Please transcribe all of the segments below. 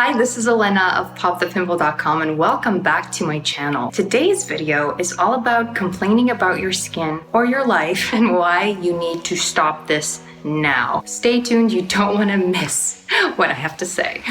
Hi, this is Olena of popthepimple.com and welcome back to my channel. Today's video is all about complaining about your skin or your life and why you need to stop this now. Stay tuned, you don't want to miss what I have to say.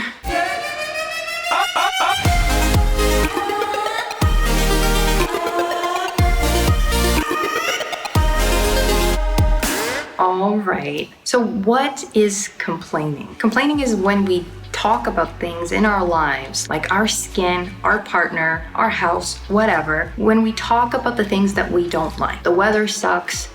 All right, so what is complaining? Complaining is when we talk about things in our lives, like our skin, our partner, our house, whatever, when we talk about the things that we don't like. The weather sucks,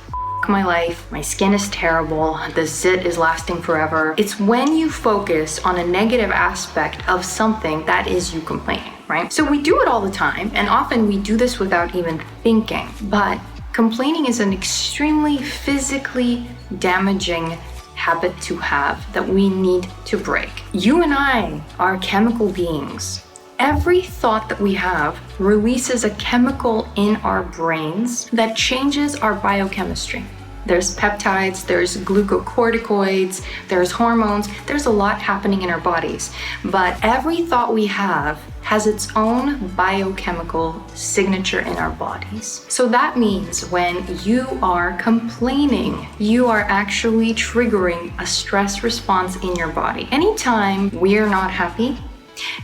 my life, my skin is terrible, the zit is lasting forever. It's when you focus on a negative aspect of something that is you complaining, right? So we do it all the time, and often we do this without even thinking, but complaining is an extremely physically damaging habit to have that we need to break. You and I are chemical beings. Every thought that we have releases a chemical in our brains that changes our biochemistry. There's peptides, there's glucocorticoids, there's hormones, there's a lot happening in our bodies. But every thought we have has its own biochemical signature in our bodies. So that means when you are complaining, you are actually triggering a stress response in your body. Anytime we're not happy,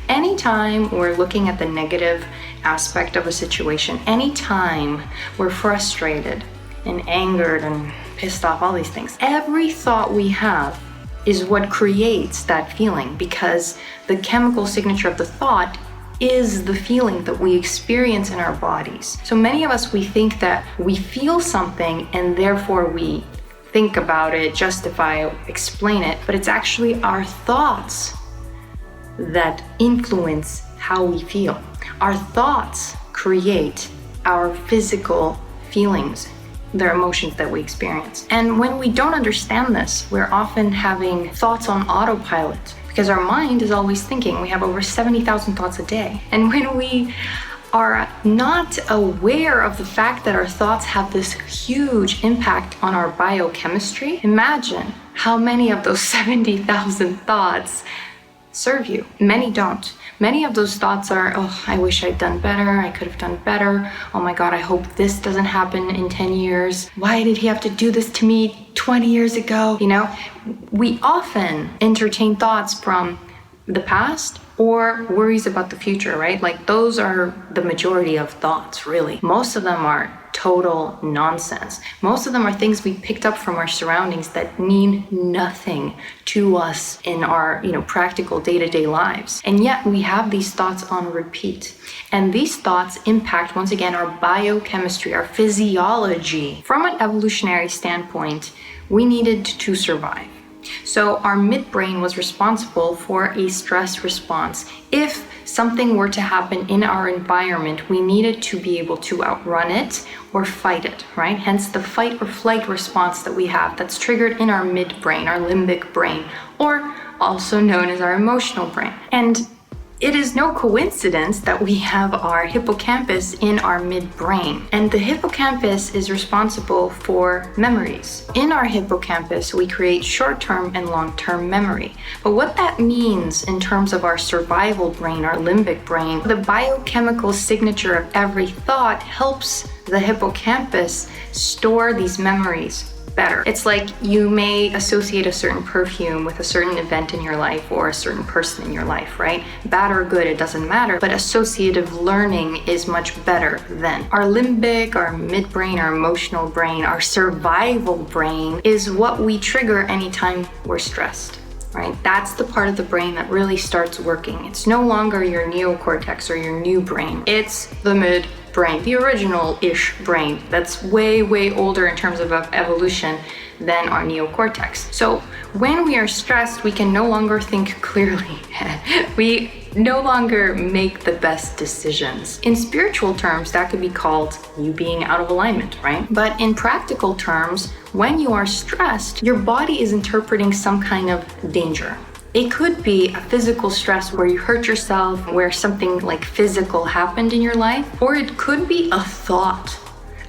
anytime we're looking at the negative aspect of a situation, anytime we're frustrated and angered and pissed off, all these things, every thought we have is what creates that feeling, because the chemical signature of the thought is the feeling that we experience in our bodies. So many of us, we think that we feel something and therefore we think about it, justify, explain it, but it's actually our thoughts that influence how we feel. Our thoughts create our physical feelings, the emotions that we experience. And when we don't understand this, we're often having thoughts on autopilot because our mind is always thinking. We have over 70,000 thoughts a day. And when we are not aware of the fact that our thoughts have this huge impact on our biochemistry, imagine how many of those 70,000 thoughts serve you. Many don't. Many of those thoughts are, oh, I wish I'd done better. I could have done better. Oh my God, I hope this doesn't happen in 10 years. Why did he have to do this to me 20 years ago? You know, we often entertain thoughts from the past or worries about the future, right? Like those are the majority of thoughts, really. Most of them are total nonsense. Most of them are things we picked up from our surroundings that mean nothing to us in our, practical day-to-day lives. And yet we have these thoughts on repeat. And these thoughts impact, once again, our biochemistry, our physiology. From an evolutionary standpoint, we needed to survive. So our midbrain was responsible for a stress response. If something were to happen in our environment, we needed to be able to outrun it or fight it, right? Hence the fight or flight response that we have that's triggered in our midbrain, our limbic brain, or also known as our emotional brain. And it is no coincidence that we have our hippocampus in our midbrain. And the hippocampus is responsible for memories. In our hippocampus, we create short-term and long-term memory. But what that means in terms of our survival brain, our limbic brain, the biochemical signature of every thought helps the hippocampus store these memories better. It's like you may associate a certain perfume with a certain event in your life or a certain person in your life, right? Bad or good, it doesn't matter, but associative learning is much better than. Our limbic, our midbrain, our emotional brain, our survival brain is what we trigger anytime we're stressed, right? That's the part of the brain that really starts working. It's no longer your neocortex or your new brain. It's the midbrain, the original-ish brain that's way, way older in terms of evolution than our neocortex. So when we are stressed, we can no longer think clearly. We no longer make the best decisions. In spiritual terms, that could be called you being out of alignment, right? But in practical terms, when you are stressed, your body is interpreting some kind of danger. It could be a physical stress where you hurt yourself, where something like physical happened in your life, or it could be a thought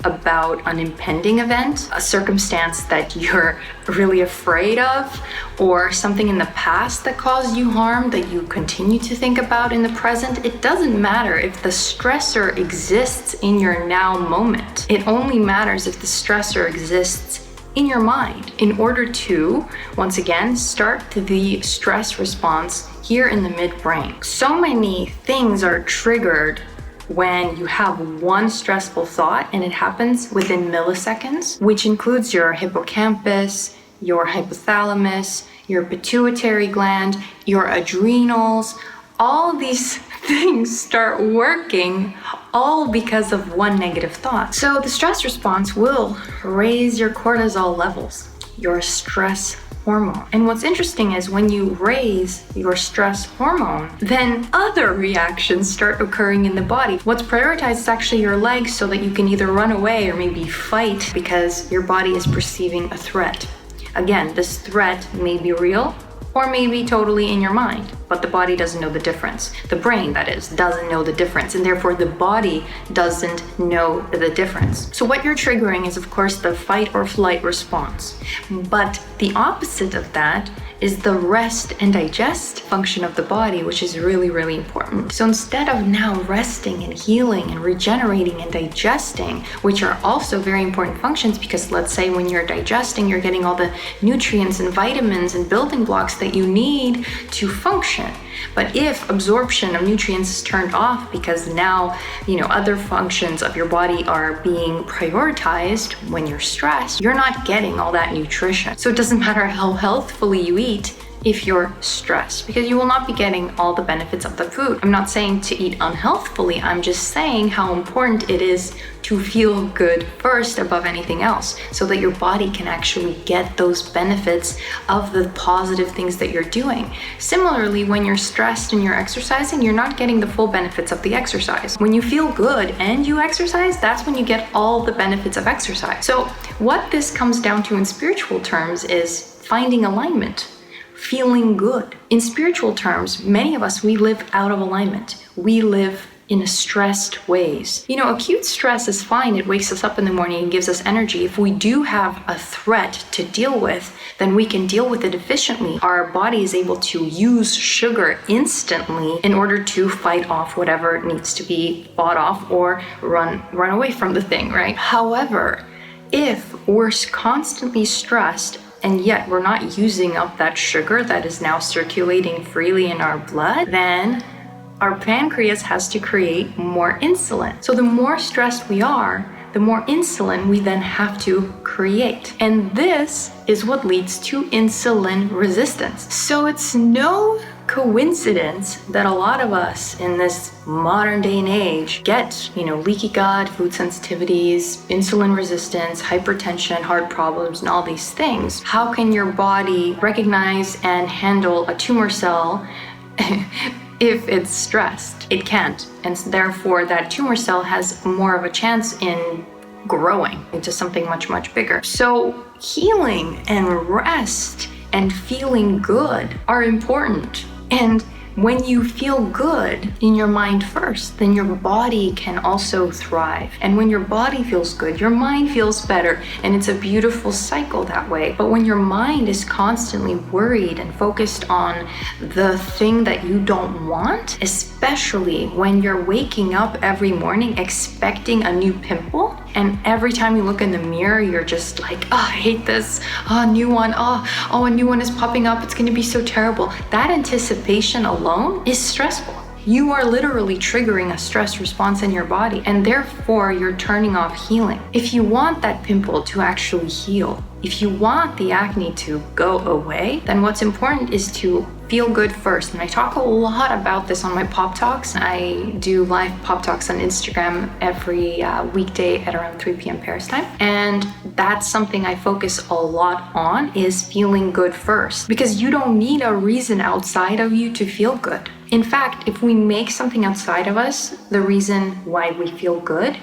about an impending event, a circumstance that you're really afraid of, or something in the past that caused you harm that you continue to think about in the present, it doesn't matter if the stressor exists in your now moment. It only matters if the stressor exists in your mind. In order to, once again, start the stress response here in the midbrain. So many things are triggered when you have one stressful thought, and it happens within milliseconds, which includes your hippocampus, your hypothalamus, your pituitary gland, your adrenals. All these things start working all because of one negative thought. So the stress response will raise your cortisol levels, your stress hormone. And what's interesting is when you raise your stress hormone, then other reactions start occurring in the body. What's prioritized is actually your legs, so that you can either run away or maybe fight, because your body is perceiving a threat. Again, this threat may be real or maybe totally in your mind, but the body doesn't know the difference. The brain, that is, doesn't know the difference, and therefore the body doesn't know the difference. So what you're triggering is, of course, the fight or flight response. But the opposite of that is the rest and digest function of the body, which is really, really important. So instead of now resting and healing and regenerating and digesting, which are also very important functions, because let's say when you're digesting, you're getting all the nutrients and vitamins and building blocks that you need to function. But if absorption of nutrients is turned off because now, other functions of your body are being prioritized when you're stressed, you're not getting all that nutrition. So it doesn't matter how healthfully you eat if you're stressed, because you will not be getting all the benefits of the food. I'm not saying to eat unhealthfully, I'm just saying how important it is to feel good first above anything else, so that your body can actually get those benefits of the positive things that you're doing. Similarly, when you're stressed and you're exercising, you're not getting the full benefits of the exercise. When you feel good and you exercise, that's when you get all the benefits of exercise. So what this comes down to in spiritual terms is finding alignment. Feeling good. In spiritual terms, many of us, we live out of alignment. We live in stressed ways. Acute stress is fine. It wakes us up in the morning and gives us energy. If we do have a threat to deal with, then we can deal with it efficiently. Our body is able to use sugar instantly in order to fight off whatever needs to be fought off or run away from the thing, right? However, if we're constantly stressed and yet we're not using up that sugar that is now circulating freely in our blood, then our pancreas has to create more insulin. So the more stressed we are, the more insulin we then have to create. And this is what leads to insulin resistance. So it's no coincidence that a lot of us in this modern day and age get, leaky gut, food sensitivities, insulin resistance, hypertension, heart problems, and all these things. How can your body recognize and handle a tumor cell if it's stressed? It can't. And therefore that tumor cell has more of a chance in growing into something much, much bigger. So healing and rest and feeling good are important. And when you feel good in your mind first, then your body can also thrive. And when your body feels good, your mind feels better. And it's a beautiful cycle that way. But when your mind is constantly worried and focused on the thing that you don't want, especially when you're waking up every morning expecting a new pimple, and every time you look in the mirror, you're just like, I hate this. A new one. A new one is popping up. It's going to be so terrible. That anticipation alone is stressful. You are literally triggering a stress response in your body, and therefore you're turning off healing. If you want that pimple to actually heal, if you want the acne to go away, then what's important is to feel good first. And I talk a lot about this on my Pop Talks. I do live Pop Talks on Instagram every weekday at around 3 p.m. Paris time. And that's something I focus a lot on, is feeling good first. Because you don't need a reason outside of you to feel good. In fact, if we make something outside of us the reason why we feel good,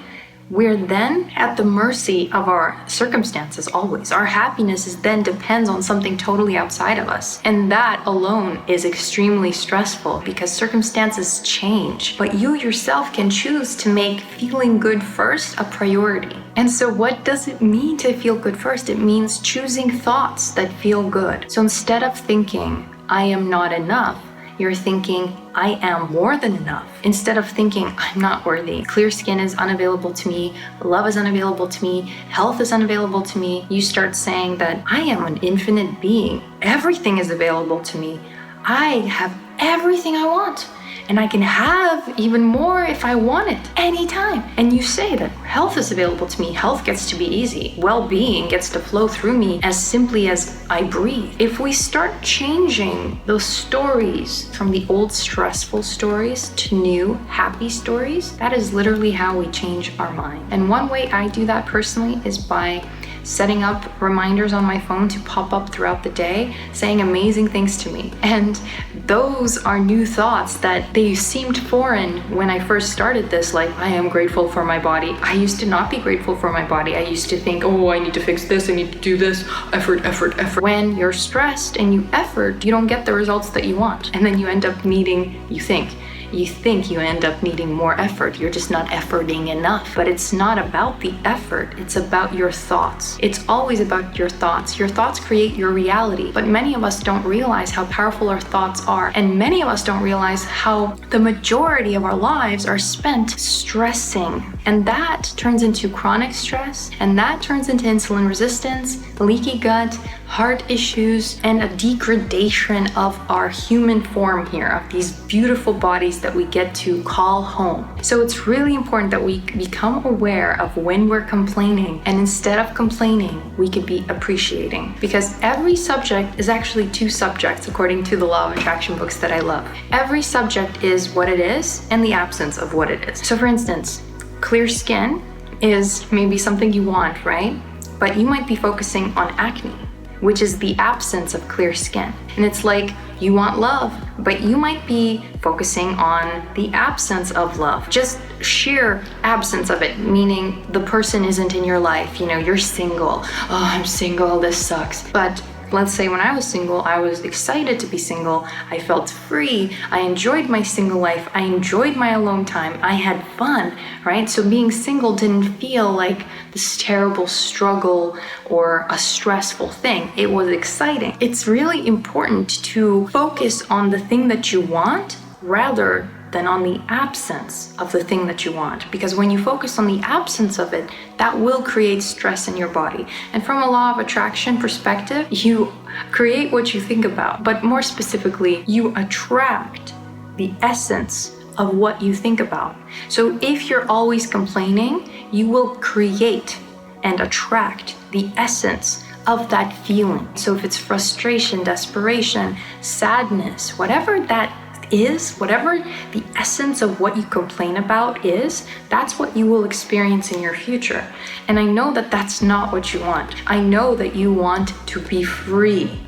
we're then at the mercy of our circumstances always. Our happiness then depends on something totally outside of us. And that alone is extremely stressful because circumstances change. But you yourself can choose to make feeling good first a priority. And so what does it mean to feel good first? It means choosing thoughts that feel good. So instead of thinking, I am not enough, you're thinking, I am more than enough. Instead of thinking, I'm not worthy, clear skin is unavailable to me, love is unavailable to me, health is unavailable to me, you start saying that I am an infinite being. Everything is available to me. I have everything I want. And I can have even more if I want it, anytime. And you say that health is available to me, health gets to be easy, well-being gets to flow through me as simply as I breathe. If we start changing those stories from the old stressful stories to new happy stories, that is literally how we change our mind. And one way I do that personally is by setting up reminders on my phone to pop up throughout the day saying amazing things to me. And those are new thoughts that they seemed foreign when I first started this, like I am grateful for my body. I used to not be grateful for my body. I used to think, oh, I need to fix this, I need to do this, effort. When you're stressed and you effort, you don't get the results that you want. And then you end up needing, you think you end up needing more effort. You're just not efforting enough. But it's not about the effort. It's about your thoughts. It's always about your thoughts. Your thoughts create your reality. But many of us don't realize how powerful our thoughts are. And many of us don't realize how the majority of our lives are spent stressing. And that turns into chronic stress. And that turns into insulin resistance, leaky gut, heart issues, and a degradation of our human form here, of these beautiful bodies that we get to call home. So it's really important that we become aware of when we're complaining, and instead of complaining, we could be appreciating. Because every subject is actually two subjects according to the law of attraction books that I love. Every subject is what it is and the absence of what it is. So for instance, clear skin is maybe something you want, right? But you might be focusing on acne, which is the absence of clear skin. And it's like you want love, but you might be focusing on the absence of love, just sheer absence of it, meaning the person isn't in your life. You're single. Oh, I'm single, this sucks. But let's say when I was single, I was excited to be single. I felt free. I enjoyed my single life. I enjoyed my alone time. I had fun, right? So being single didn't feel like this terrible struggle or a stressful thing. It was exciting. It's really important to focus on the thing that you want rather than on the absence of the thing that you want. Because when you focus on the absence of it, that will create stress in your body. And from a law of attraction perspective, you create what you think about. But more specifically, you attract the essence of what you think about. So if you're always complaining, you will create and attract the essence of that feeling. So if it's frustration, desperation, sadness, whatever that is, whatever the essence of what you complain about is, that's what you will experience in your future. And I know that that's not what you want. I know that you want to be free.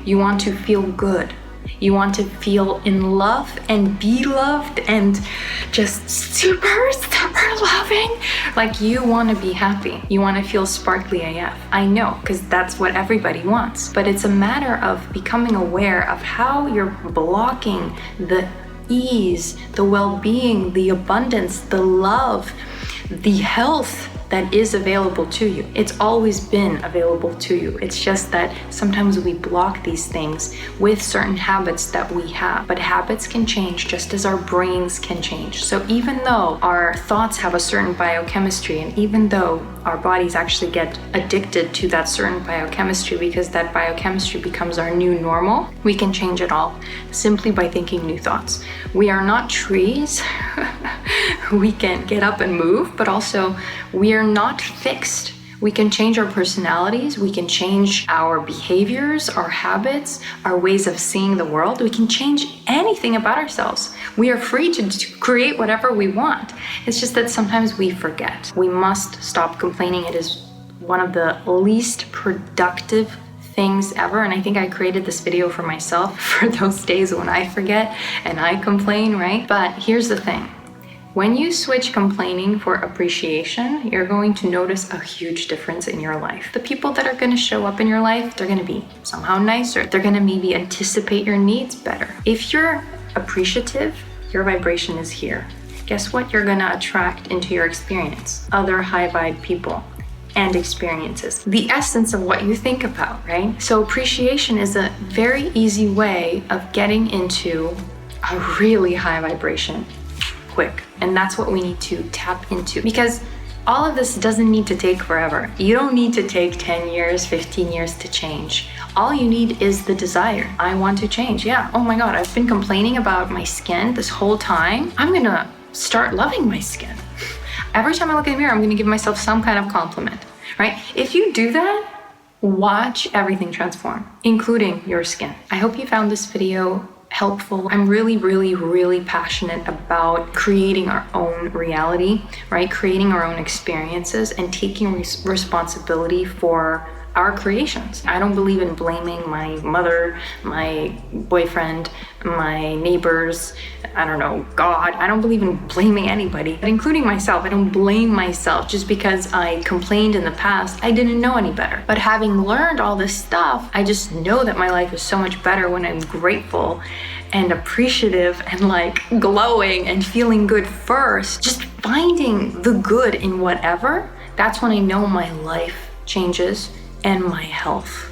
You want to feel good. You want to feel in love and be loved and just super loving. Like you want to be happy. You want to feel sparkly AF. I know, because that's what everybody wants. But it's a matter of becoming aware of how you're blocking the ease, the well-being, the abundance, the love, the health that is available to you. It's always been available to you. It's just that sometimes we block these things with certain habits that we have. But habits can change just as our brains can change. So even though our thoughts have a certain biochemistry, and even though our bodies actually get addicted to that certain biochemistry because that biochemistry becomes our new normal, we can change it all simply by thinking new thoughts. We are not trees. We can get up and move, but also we are not fixed. We can change our personalities, we can change our behaviors, our habits, our ways of seeing the world. We can change anything about ourselves. We are free to create whatever we want. It's just that sometimes we forget. We must stop complaining. It is one of the least productive things ever. And I think I created this video for myself for those days when I forget and I complain, right? But here's the thing. When you switch complaining for appreciation, you're going to notice a huge difference in your life. The people that are going to show up in your life, they're going to be somehow nicer. They're going to maybe anticipate your needs better. If you're appreciative, your vibration is here. Guess what? You're going to attract into your experience other high vibe people and experiences. The essence of what you think about, right? So appreciation is a very easy way of getting into a really high vibration quick. And that's what we need to tap into, because all of this doesn't need to take forever. You don't need to take 10 years, 15 years to change. All you need is the desire. I want to change. Yeah. Oh my God, I've been complaining about my skin this whole time. I'm gonna start loving my skin. Every time I look in the mirror, I'm gonna give myself some kind of compliment, right? If you do that, watch everything transform, including your skin. I hope you found this video helpful. I'm really passionate about creating our own reality, right? Creating our own experiences and taking responsibility for our creations. I don't believe in blaming my mother, my boyfriend, my neighbors, I don't know, God. I don't believe in blaming anybody, including myself. I don't blame myself just because I complained in the past. I didn't know any better. But having learned all this stuff, I just know that my life is so much better when I'm grateful and appreciative and like glowing and feeling good first. Just finding the good in whatever, that's when I know my life changes and my health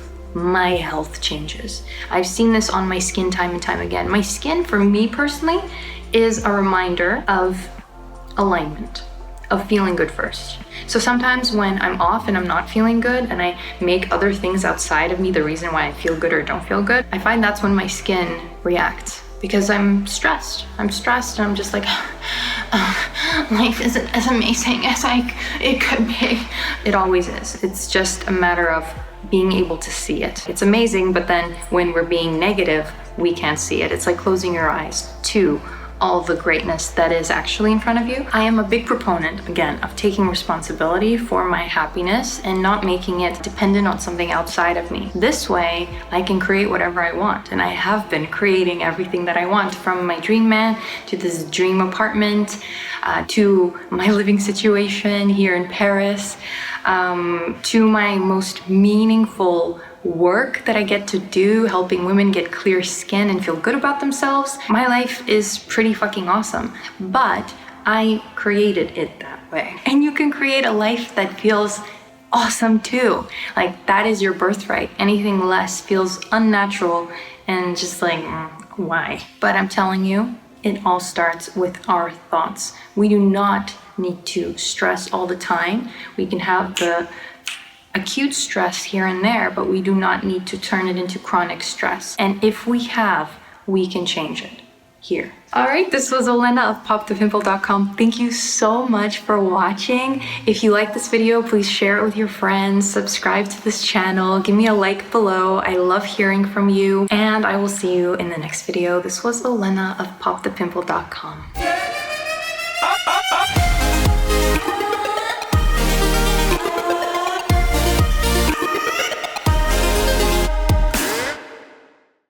changes. I've seen this on my skin time and time again. My skin, for me personally, is a reminder of alignment, of feeling good first. So sometimes when I'm off and I'm not feeling good and I make other things outside of me the reason why I feel good or don't feel good, I find that's when my skin reacts, because I'm stressed and I'm just like, life isn't as amazing as it could be. It always is. It's just a matter of being able to see it. It's amazing, but then when we're being negative, we can't see it. It's like closing your eyes to all the greatness that is actually in front of you. I am a big proponent, again, of taking responsibility for my happiness and not making it dependent on something outside of me. This way, I can create whatever I want. And I have been creating everything that I want, from my dream man to this dream apartment, to my living situation here in Paris, to my most meaningful work that I get to do, helping women get clear skin and feel good about themselves. My life is pretty fucking awesome, but I created it that way. And you can create a life that feels awesome too. Like, that is your birthright. Anything less feels unnatural and just like, why? But I'm telling you, it all starts with our thoughts. We do not need to stress all the time. We can have the acute stress here and there, but we do not need to turn it into chronic stress. And if we have, we can change it here. All right, this was Olena of popthepimple.com. Thank you so much for watching. If you like this video, please share it with your friends, subscribe to this channel, give me a like below. I love hearing from you, and I will see you in the next video. This was Olena of popthepimple.com.